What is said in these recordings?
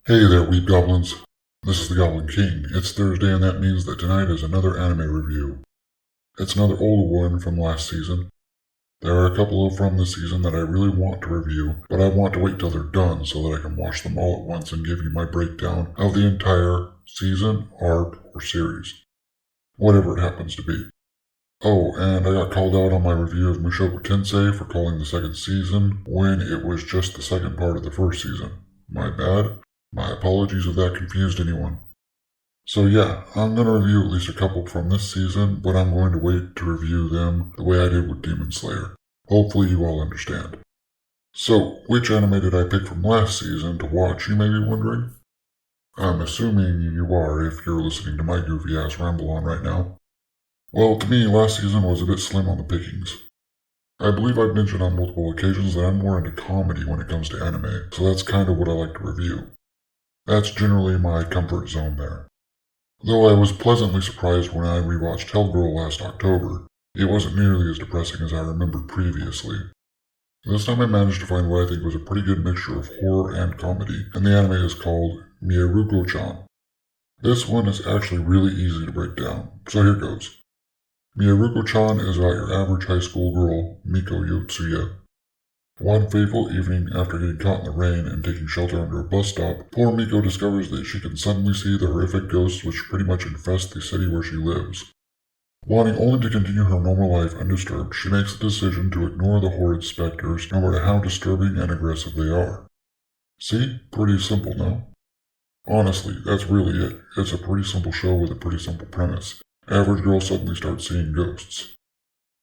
Hey there, weeb goblins. This is the Goblin King. It's Thursday, and that means that tonight is another anime review. It's another older one from last season. There are a couple from this season that I really want to review, but I want to wait till they're done so that I can watch them all at once and give you my breakdown of the entire season, arc, or series. Whatever it happens to be. Oh, and I got called out on my review of Mushoku-tensei for calling the second season when it was just the second part of the first season. My bad. My apologies if that confused anyone. So yeah, I'm going to review at least a couple from this season, but I'm going to wait to review them the way I did with Demon Slayer. Hopefully you all understand. So, which anime did I pick from last season to watch, you may be wondering? I'm assuming you are if you're listening to my goofy ass ramble on right now. Well, to me, last season was a bit slim on the pickings. I believe I've mentioned on multiple occasions that I'm more into comedy when it comes to anime, so that's kind of what I like to review. That's generally my comfort zone there. Though I was pleasantly surprised when I rewatched Hellgirl last October, it wasn't nearly as depressing as I remembered previously. This time I managed to find what I think was a pretty good mixture of horror and comedy, and the anime is called Mieruko-chan. This one is actually really easy to break down, so here goes. Mieruko-chan is about your average high school girl, Miko Yotsuya. One fateful evening, after getting caught in the rain and taking shelter under a bus stop, poor Miko discovers that she can suddenly see the horrific ghosts which pretty much infest the city where she lives. Wanting only to continue her normal life undisturbed, she makes the decision to ignore the horrid specters, no matter how disturbing and aggressive they are. See? Pretty simple, no? Honestly, that's really it. It's a pretty simple show with a pretty simple premise. Average girl suddenly starts seeing ghosts.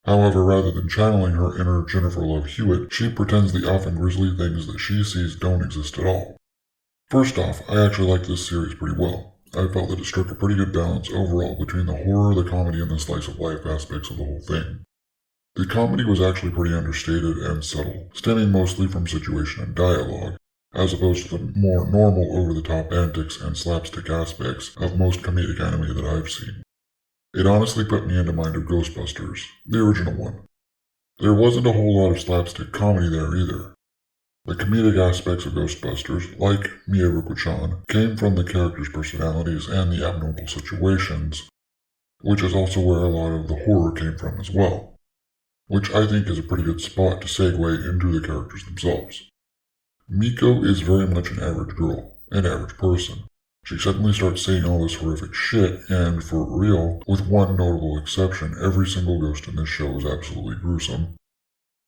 However, rather than channeling her inner Jennifer Love Hewitt, she pretends the often grisly things that she sees don't exist at all. First off, I actually liked this series pretty well. I felt that it struck a pretty good balance overall between the horror, the comedy, and the slice of life aspects of the whole thing. The comedy was actually pretty understated and subtle, stemming mostly from situation and dialogue, as opposed to the more normal over-the-top antics and slapstick aspects of most comedic anime that I've seen. It honestly put me into mind of Ghostbusters, the original one. There wasn't a whole lot of slapstick comedy there either. The comedic aspects of Ghostbusters, like Mieruko-chan, came from the characters' personalities and the abnormal situations, which is also where a lot of the horror came from as well, which I think is a pretty good spot to segue into the characters themselves. Miko is very much an average girl, an average person. She suddenly starts seeing all this horrific shit, and for real, with one notable exception, every single ghost in this show is absolutely gruesome.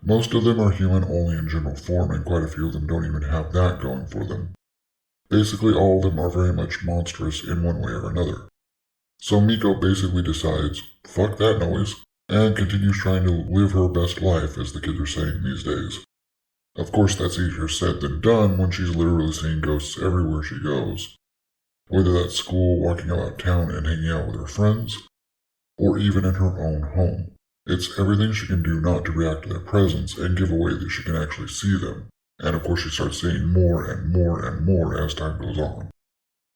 Most of them are human only in general form, and quite a few of them don't even have that going for them. Basically, all of them are very much monstrous in one way or another. So Miko basically decides, fuck that noise, and continues trying to live her best life, as the kids are saying these days. Of course, that's easier said than done when she's literally seeing ghosts everywhere she goes. Whether that's school, walking about town, and hanging out with her friends, or even in her own home. It's everything she can do not to react to their presence and give away that she can actually see them. And of course she starts seeing more and more and more as time goes on.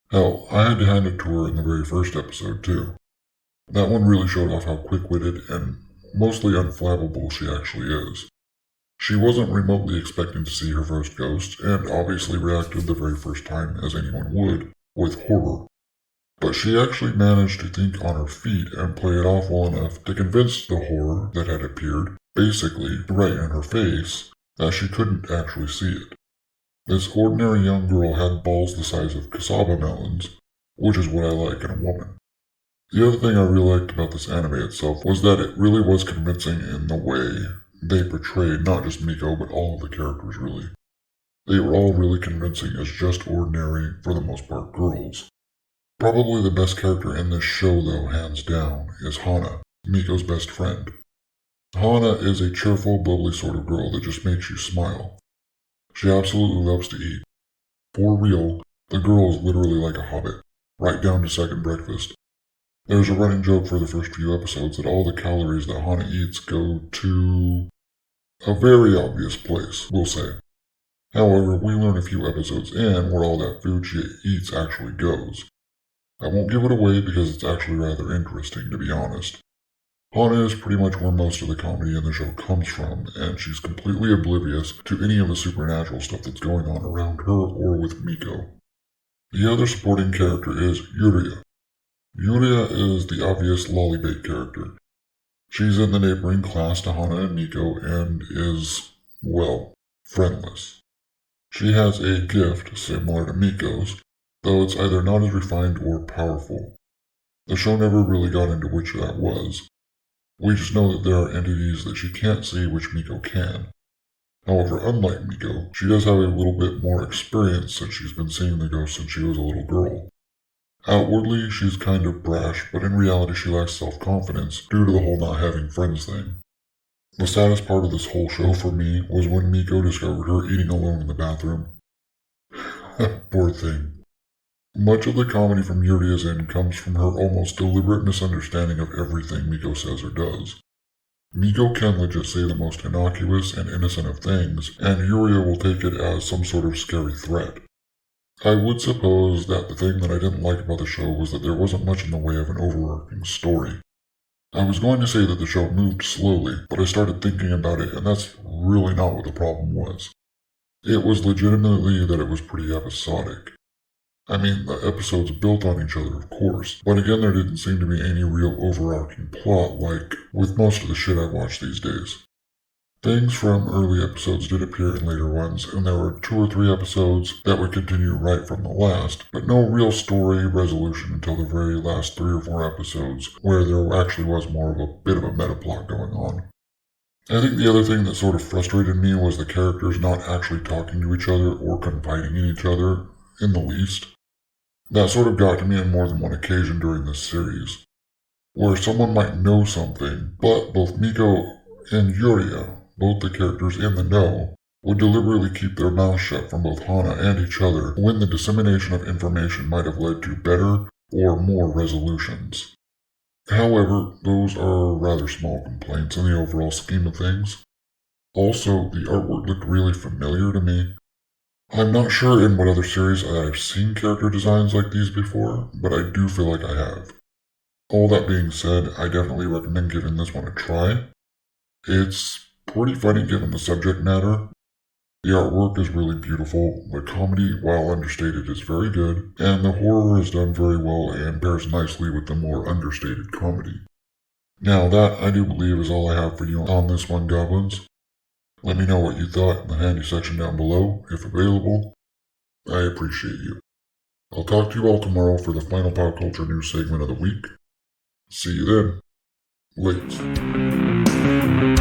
Hell, I had to hand it to her in the very first episode too. That one really showed off how quick-witted and mostly unflappable she actually is. She wasn't remotely expecting to see her first ghost, and obviously reacted the very first time as anyone would, with horror. But she actually managed to think on her feet and play it off well enough to convince the horror that had appeared, basically right in her face, that she couldn't actually see it. This ordinary young girl had balls the size of cassava melons, which is what I like in a woman. The other thing I really liked about this anime itself was that it really was convincing in the way they portrayed not just Miko but all of the characters really. They were all really convincing as just ordinary, for the most part, girls. Probably the best character in this show, though, hands down, is Hana, Miko's best friend. Hana is a cheerful, bubbly sort of girl that just makes you smile. She absolutely loves to eat. For real, the girl is literally like a hobbit, right down to second breakfast. There's a running joke for the first few episodes that all the calories that Hana eats go to a very obvious place, we'll say. However, we learn a few episodes in where all that food she eats actually goes. I won't give it away because it's actually rather interesting, to be honest. Hana is pretty much where most of the comedy in the show comes from, and she's completely oblivious to any of the supernatural stuff that's going on around her or with Miko. The other supporting character is Yuria. Yuria is the obvious lollybait character. She's in the neighboring class to Hana and Miko and is, well, friendless. She has a gift similar to Miko's, though it's either not as refined or powerful. The show never really got into which that was. We just know that there are entities that she can't see which Miko can. However, unlike Miko, she does have a little bit more experience since she's been seeing the ghost since she was a little girl. Outwardly, she's kind of brash, but in reality she lacks self-confidence due to the whole not having friends thing. The saddest part of this whole show for me was when Miko discovered her eating alone in the bathroom. Poor thing. Much of the comedy from Yuria's end comes from her almost deliberate misunderstanding of everything Miko says or does. Miko can legit say the most innocuous and innocent of things, and Yuria will take it as some sort of scary threat. I would suppose that the thing that I didn't like about the show was that there wasn't much in the way of an overarching story. I was going to say that the show moved slowly, but I started thinking about it, and that's really not what the problem was. It was legitimately that it was pretty episodic. I mean, the episodes built on each other, of course, but again there didn't seem to be any real overarching plot like with most of the shit I watch these days. Things from early episodes did appear in later ones, and there were 2 or 3 episodes that would continue right from the last, but no real story resolution until the very last 3 or 4 episodes, where there actually was more of a bit of a meta plot going on. I think the other thing that sort of frustrated me was the characters not actually talking to each other or confiding in each other in the least. That sort of got to me on more than one occasion during this series, where someone might know something, but both Miko and Yuria, both the characters in the know, would deliberately keep their mouths shut from both Hana and each other when the dissemination of information might have led to better or more resolutions. However, those are rather small complaints in the overall scheme of things. Also, the artwork looked really familiar to me. I'm not sure in what other series I've seen character designs like these before, but I do feel like I have. All that being said, I definitely recommend giving this one a try. It's pretty funny given the subject matter. The artwork is really beautiful, the comedy, while understated, is very good, and the horror is done very well and pairs nicely with the more understated comedy. Now that, I do believe, is all I have for you on this one, Goblins. Let me know what you thought in the handy section down below, if available. I appreciate you. I'll talk to you all tomorrow for the final pop culture news segment of the week. See you then. Late.